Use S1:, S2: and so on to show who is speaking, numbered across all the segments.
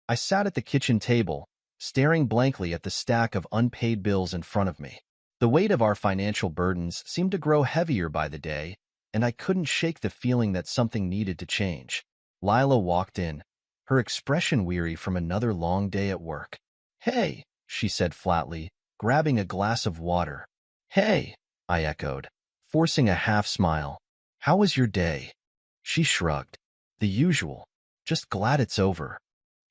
S1: I sat at the kitchen table, staring blankly at the stack of unpaid bills in front of me. The weight of our financial burdens seemed to grow heavier by the day, and I couldn't shake the feeling that something needed to change. Lila walked in, her expression weary from another long day at work. "Hey," she said flatly, grabbing a glass of water. "Hey," I echoed, forcing a half-smile. "How was your day?" She shrugged. "The usual. Just glad it's over."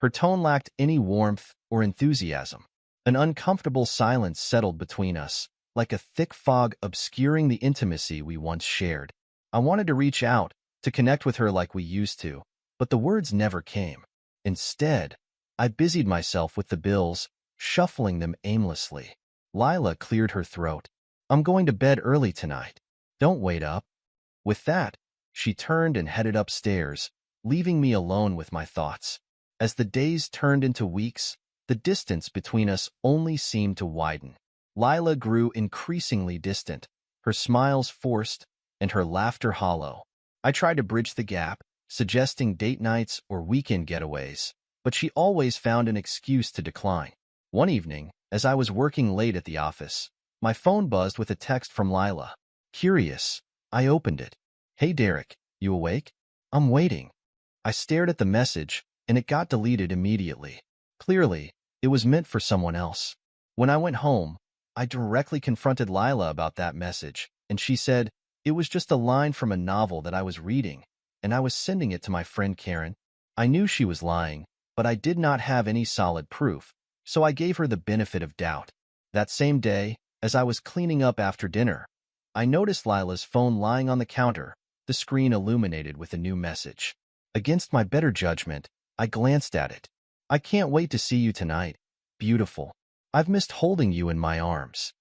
S1: Her tone lacked any warmth or enthusiasm. An uncomfortable silence settled between us, like a thick fog obscuring the intimacy we once shared. I wanted to reach out, to connect with her like we used to, but the words never came. Instead, I busied myself with the bills, shuffling them aimlessly. Lila cleared her throat. "I'm going to bed early tonight. Don't wait up." With that, she turned and headed upstairs, leaving me alone with my thoughts. As the days turned into weeks, the distance between us only seemed to widen. Lila grew increasingly distant, her smiles forced and her laughter hollow. I tried to bridge the gap, suggesting date nights or weekend getaways, but she always found an excuse to decline. One evening, as I was working late at the office, my phone buzzed with a text from Lila. Curious, I opened it. "Hey Derek, you awake? I'm waiting." I stared at the message, and it got deleted immediately. Clearly, it was meant for someone else. When I went home, I directly confronted Lila about that message, and she said it was just a line from a novel that I was reading, and I was sending it to my friend Karen. I knew she was lying, but I did not have any solid proof, so I gave her the benefit of doubt. That same day, as I was cleaning up after dinner, I noticed Lila's phone lying on the counter, the screen illuminated with a new message. Against my better judgment, I glanced at it. "I can't wait to see you tonight. Beautiful. I've missed holding you in my arms."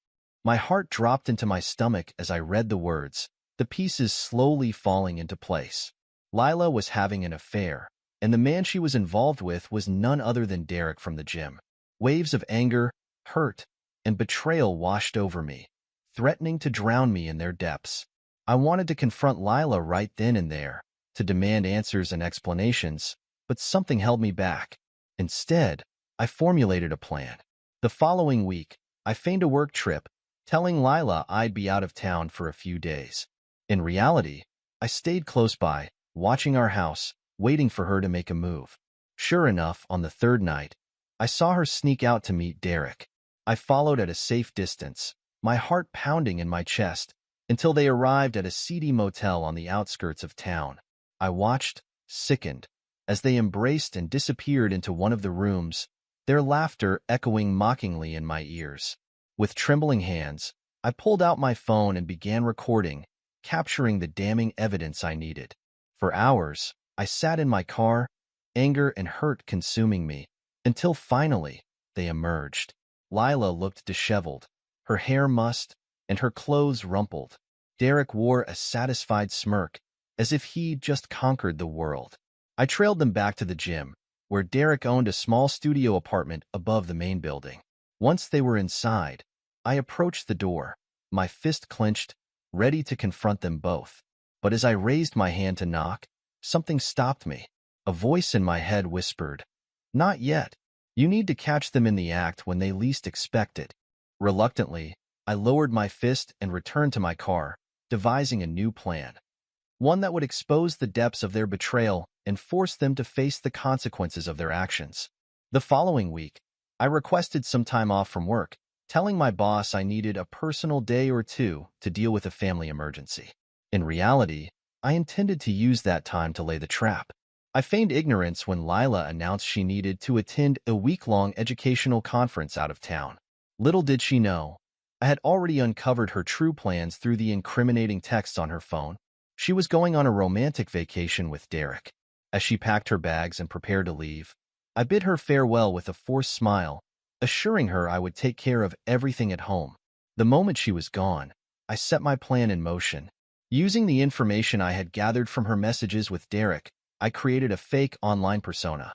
S1: My heart dropped into my stomach as I read the words, the pieces slowly falling into place. Lila was having an affair, and the man she was involved with was none other than Derek from the gym. Waves of anger, hurt, and betrayal washed over me, threatening to drown me in their depths. I wanted to confront Lila right then and there, to demand answers and explanations, but something held me back. Instead, I formulated a plan. The following week, I feigned a work trip, telling Lila I'd be out of town for a few days. In reality, I stayed close by, watching our house, waiting for her to make a move. Sure enough, on the third night, I saw her sneak out to meet Derek. I followed at a safe distance, my heart pounding in my chest, until they arrived at a seedy motel on the outskirts of town. I watched, sickened, as they embraced and disappeared into one of the rooms, their laughter echoing mockingly in my ears. With trembling hands, I pulled out my phone and began recording, capturing the damning evidence I needed. For hours, I sat in my car, anger and hurt consuming me, until finally, they emerged. Lila looked disheveled, her hair mussed, and her clothes rumpled. Derek wore a satisfied smirk, as if he'd just conquered the world. I trailed them back to the gym, where Derek owned a small studio apartment above the main building. Once they were inside, I approached the door, my fist clenched, ready to confront them both. But as I raised my hand to knock, something stopped me. A voice in my head whispered, "Not yet. You need to catch them in the act when they least expect it." Reluctantly, I lowered my fist and returned to my car, devising a new plan. One that would expose the depths of their betrayal and force them to face the consequences of their actions. The following week, I requested some time off from work, telling my boss I needed a personal day or two to deal with a family emergency. In reality, I intended to use that time to lay the trap. I feigned ignorance when Lila announced she needed to attend a week-long educational conference out of town. Little did she know, I had already uncovered her true plans through the incriminating texts on her phone. She was going on a romantic vacation with Derek. As she packed her bags and prepared to leave, I bid her farewell with a forced smile, assuring her I would take care of everything at home. The moment she was gone, I set my plan in motion. Using the information I had gathered from her messages with Derek, I created a fake online persona,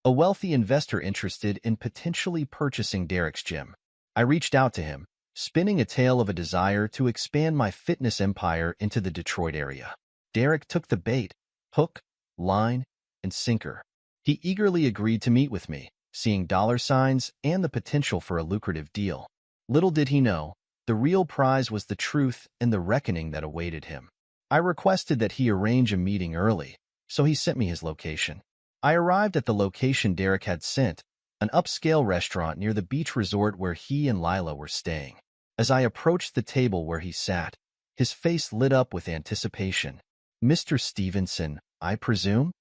S1: a wealthy investor interested in potentially purchasing Derek's gym. I reached out to him, spinning a tale of a desire to expand my fitness empire into the Detroit area. Derek took the bait, hook, line, and sinker. He eagerly agreed to meet with me, seeing dollar signs and the potential for a lucrative deal. Little did he know, the real prize was the truth and the reckoning that awaited him. I requested that he arrange a meeting early, so he sent me his location. I arrived at the location Derek had sent, an upscale restaurant near the beach resort where he and Lila were staying. As I approached the table where he sat, his face lit up with anticipation. "Mr. Stevenson, I presume?"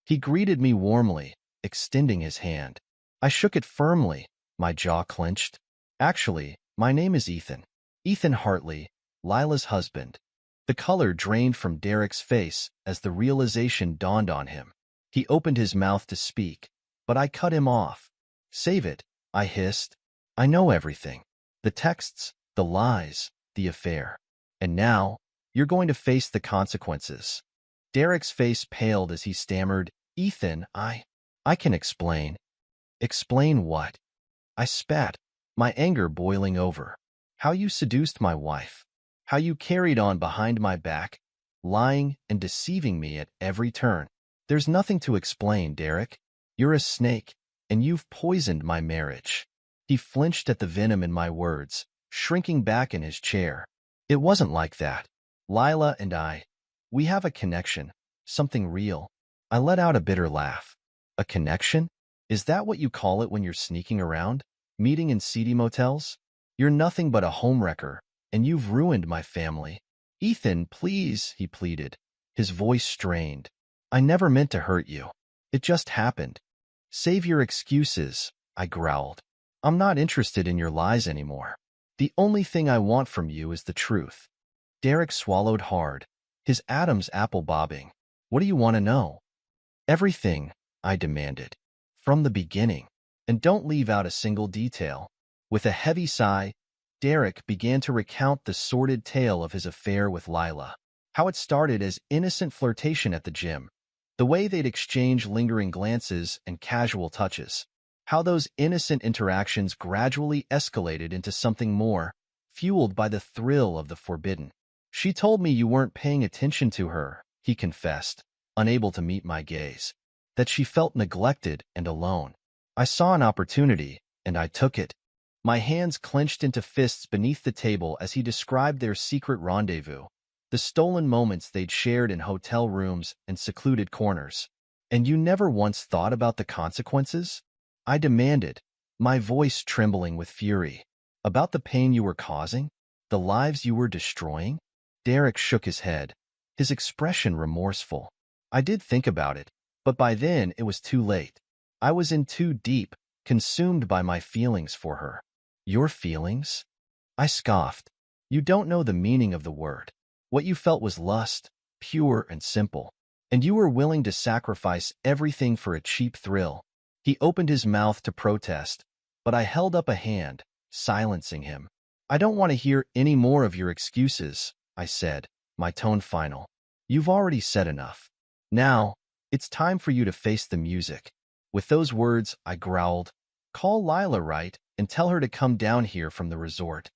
S1: He greeted me warmly, extending his hand. I shook it firmly, my jaw clenched. "Actually, my name is Ethan. Ethan Hartley, Lila's husband." The color drained from Derek's face as the realization dawned on him. He opened his mouth to speak, but I cut him off. "Save it," I hissed. "I know everything. The texts, the lies, the affair. And now, you're going to face the consequences." Derek's face paled as he stammered, "Ethan, I can explain." "Explain what?" I spat, my anger boiling over. "How you seduced my wife. How you carried on behind my back, lying and deceiving me at every turn. There's nothing to explain, Derek. You're a snake, and you've poisoned my marriage." He flinched at the venom in my words, shrinking back in his chair. "It wasn't like that. Lila and we have a connection, something real." I let out a bitter laugh. "A connection? Is that what you call it when you're sneaking around, meeting in seedy motels? You're nothing but a homewrecker, and you've ruined my family." "Ethan, please," he pleaded, his voice strained. "I never meant to hurt you. It just happened." "Save your excuses," I growled. "I'm not interested in your lies anymore. The only thing I want from you is the truth." Derek swallowed hard, his Adam's apple bobbing. "What do you want to know?" "Everything," I demanded. "From the beginning. And don't leave out a single detail." With a heavy sigh, Derek began to recount the sordid tale of his affair with Lila. How it started as innocent flirtation at the gym, the way they'd exchange lingering glances and casual touches. How those innocent interactions gradually escalated into something more, fueled by the thrill of the forbidden. "She told me you weren't paying attention to her," he confessed, unable to meet my gaze. "That she felt neglected and alone. I saw an opportunity, and I took it." My hands clenched into fists beneath the table as he described their secret rendezvous, the stolen moments they'd shared in hotel rooms and secluded corners. "And you never once thought about the consequences?" I demanded, my voice trembling with fury. "About the pain you were causing? The lives you were destroying?" Derek shook his head, his expression remorseful. "I did think about it, but by then it was too late. I was in too deep, consumed by my feelings for her." "Your feelings?" I scoffed. "You don't know the meaning of the word. What you felt was lust, pure and simple. And you were willing to sacrifice everything for a cheap thrill." He opened his mouth to protest, but I held up a hand, silencing him. "I don't want to hear any more of your excuses," I said, my tone final. "You've already said enough. Now, it's time for you to face the music." With those words, I growled, "Call Lila, right, and tell her to come down here from the resort."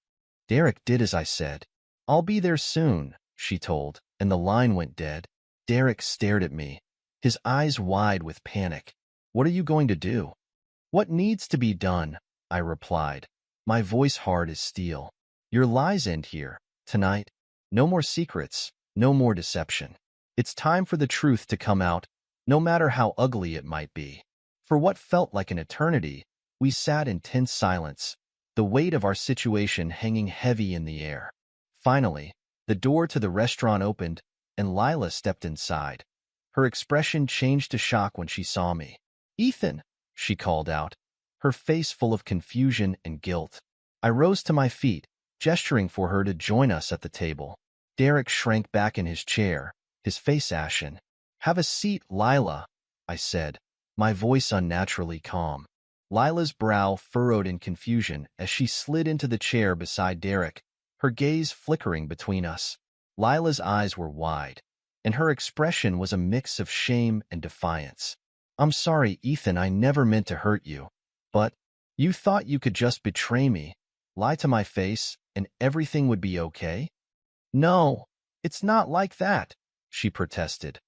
S1: Derek did as I said. "I'll be there soon," she told, and the line went dead. Derek stared at me, his eyes wide with panic. "What are you going to do?" "What needs to be done," I replied, my voice hard as steel. "Your lies end here, tonight. No more secrets, no more deception. It's time for the truth to come out, no matter how ugly it might be." For what felt like an eternity, we sat in tense silence, the weight of our situation hanging heavy in the air. Finally, the door to the restaurant opened, and Lila stepped inside. Her expression changed to shock when she saw me. "Ethan," she called out, her face full of confusion and guilt. I rose to my feet, gesturing for her to join us at the table. Derek shrank back in his chair, his face ashen. "Have a seat, Lila," I said, my voice unnaturally calm. Lila's brow furrowed in confusion as she slid into the chair beside Derek, her gaze flickering between us. Lila's eyes were wide, and her expression was a mix of shame and defiance. "I'm sorry, Ethan, I never meant to hurt you. But you thought you could just betray me, lie to my face, and everything would be okay?" "No, it's not like that," she protested,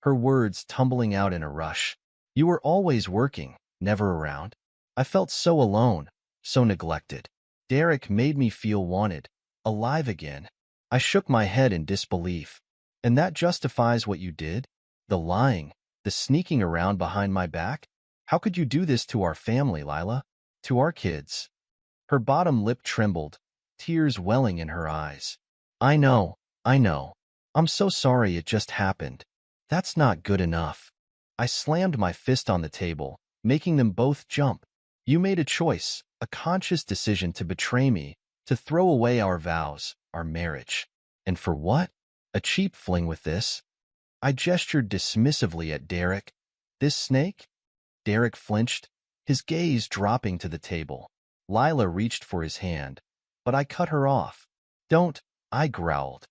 S1: her words tumbling out in a rush. You were always working, never around. I felt so alone, so neglected. Derek made me feel wanted, alive again. I shook my head in disbelief. And that justifies what you did? The lying, the sneaking around behind my back? How could you do this to our family, Lila? To our kids? Her bottom lip trembled, tears welling in her eyes. I know, I know. I'm so sorry it just happened. That's not good enough. I slammed my fist on the table, making them both jump. You made a choice, a conscious decision to betray me, to throw away our vows, our marriage. And for what? A cheap fling with this? I gestured dismissively at Derek. This snake? Derek flinched, his gaze dropping to the table. Lila reached for his hand, but I cut her off. Don't, I growled.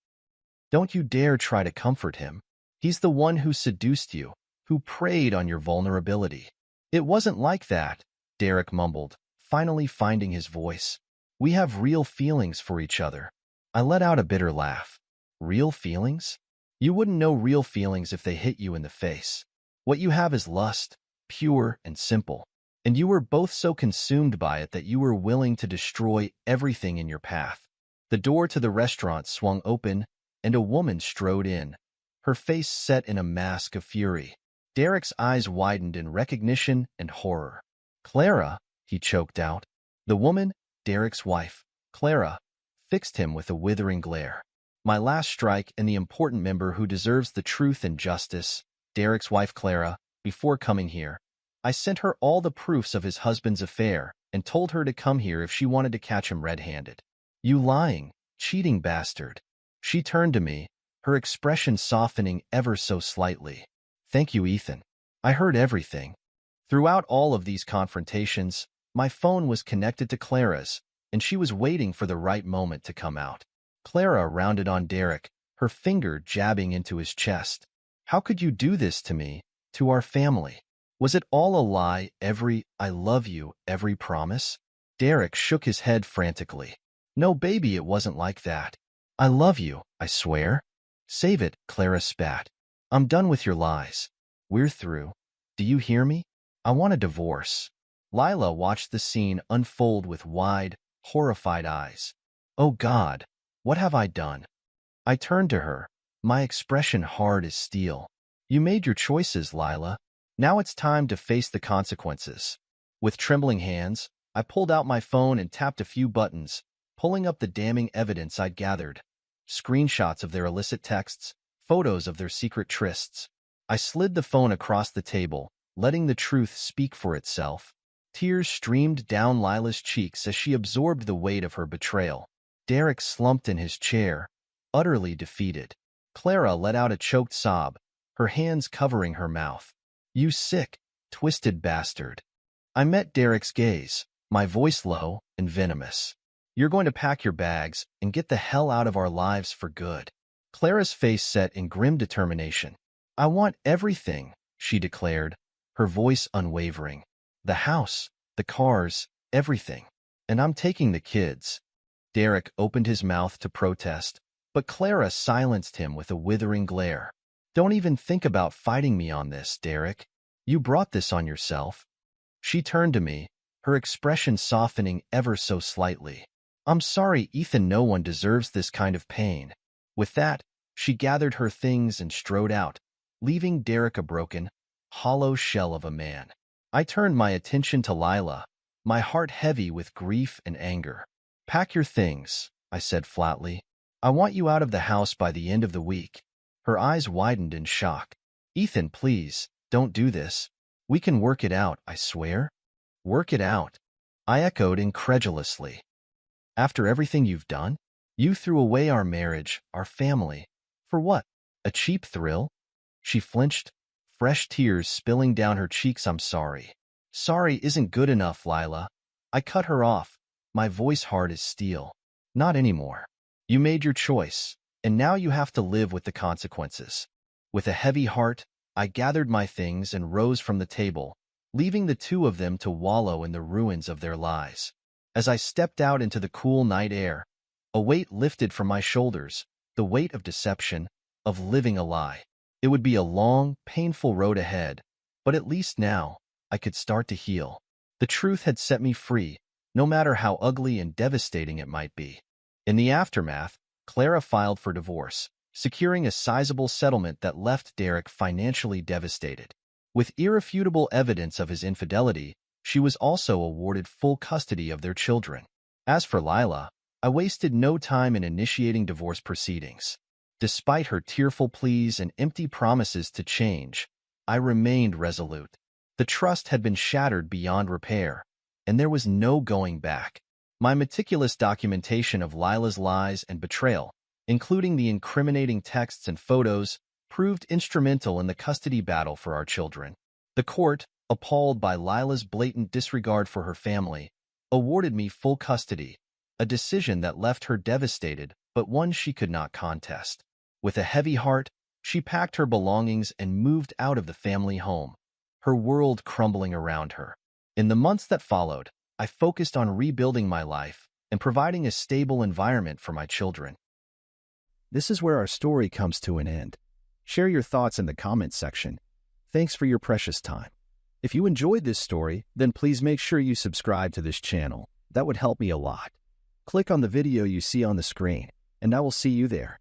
S1: Don't you dare try to comfort him. He's the one who seduced you, who preyed on your vulnerability. It wasn't like that, Derek mumbled, finally finding his voice. We have real feelings for each other. I let out a bitter laugh. Real feelings? You wouldn't know real feelings if they hit you in the face. What you have is lust, pure and simple. And you were both so consumed by it that you were willing to destroy everything in your path. The door to the restaurant swung open, and a woman strode in, her face set in a mask of fury. Derek's eyes widened in recognition and horror. Clara, he choked out. The woman, Derek's wife, Clara, fixed him with a withering glare. My last strike and the important member who deserves the truth and justice, Derek's wife Clara, before coming here. I sent her all the proofs of his husband's affair and told her to come here if she wanted to catch him red-handed. You lying, cheating bastard. She turned to me, her expression softening ever so slightly. Thank you, Ethan. I heard everything. Throughout all of these confrontations, my phone was connected to Clara's, and she was waiting for the right moment to come out. Clara rounded on Derek, her finger jabbing into his chest. How could you do this to me, to our family? Was it all a lie, every I love you, every promise? Derek shook his head frantically. No, baby, it wasn't like that. I love you, I swear. Save it, Clara spat. I'm done with your lies. We're through. Do you hear me? I want a divorce. Lila watched the scene unfold with wide, horrified eyes. Oh God, what have I done? I turned to her, my expression hard as steel. You made your choices, Lila. Now it's time to face the consequences. With trembling hands, I pulled out my phone and tapped a few buttons, pulling up the damning evidence I'd gathered. Screenshots of their illicit texts, photos of their secret trysts. I slid the phone across the table, letting the truth speak for itself. Tears streamed down Lila's cheeks as she absorbed the weight of her betrayal. Derek slumped in his chair, utterly defeated. Clara let out a choked sob, her hands covering her mouth. You sick, twisted bastard. I met Derek's gaze, my voice low and venomous. You're going to pack your bags and get the hell out of our lives for good. Clara's face set in grim determination. I want everything, she declared, her voice unwavering. The house, the cars, everything. And I'm taking the kids. Derek opened his mouth to protest, but Clara silenced him with a withering glare. Don't even think about fighting me on this, Derek. You brought this on yourself. She turned to me, her expression softening ever so slightly. I'm sorry, Ethan, no one deserves this kind of pain. With that, she gathered her things and strode out, leaving Derek a broken, hollow shell of a man. I turned my attention to Lila, my heart heavy with grief and anger. Pack your things, I said flatly. I want you out of the house by the end of the week. Her eyes widened in shock. Ethan, please, don't do this. We can work it out, I swear. Work it out, I echoed incredulously. After everything you've done? You threw away our marriage, our family. For what? A cheap thrill? She flinched, fresh tears spilling down her cheeks. I'm sorry. Sorry isn't good enough, Lila. I cut her off, my voice hard as steel. Not anymore. You made your choice, and now you have to live with the consequences. With a heavy heart, I gathered my things and rose from the table, leaving the two of them to wallow in the ruins of their lies. As I stepped out into the cool night air, a weight lifted from my shoulders, the weight of deception, of living a lie. It would be a long, painful road ahead, But at least now, I could start to heal. The truth had set me free, no matter how ugly and devastating it might be. In the aftermath, Clara filed for divorce, securing a sizable settlement that left Derek financially devastated. With irrefutable evidence of his infidelity, she was also awarded full custody of their children. As for Lila, I wasted no time in initiating divorce proceedings. Despite her tearful pleas and empty promises to change, I remained resolute. The trust had been shattered beyond repair, and there was no going back. My meticulous documentation of Lila's lies and betrayal, including the incriminating texts and photos, proved instrumental in the custody battle for our children. The court, appalled by Lila's blatant disregard for her family, awarded me full custody, a decision that left her devastated, but one she could not contest. With a heavy heart, she packed her belongings and moved out of the family home, her world crumbling around her. In the months that followed, I focused on rebuilding my life and providing a stable environment for my children. This is where our story comes to an end. Share your thoughts in the comments section. Thanks for your precious time. If you enjoyed this story, then please make sure you subscribe to this channel. That would help me a lot. Click on the video you see on the screen, and I will see you there.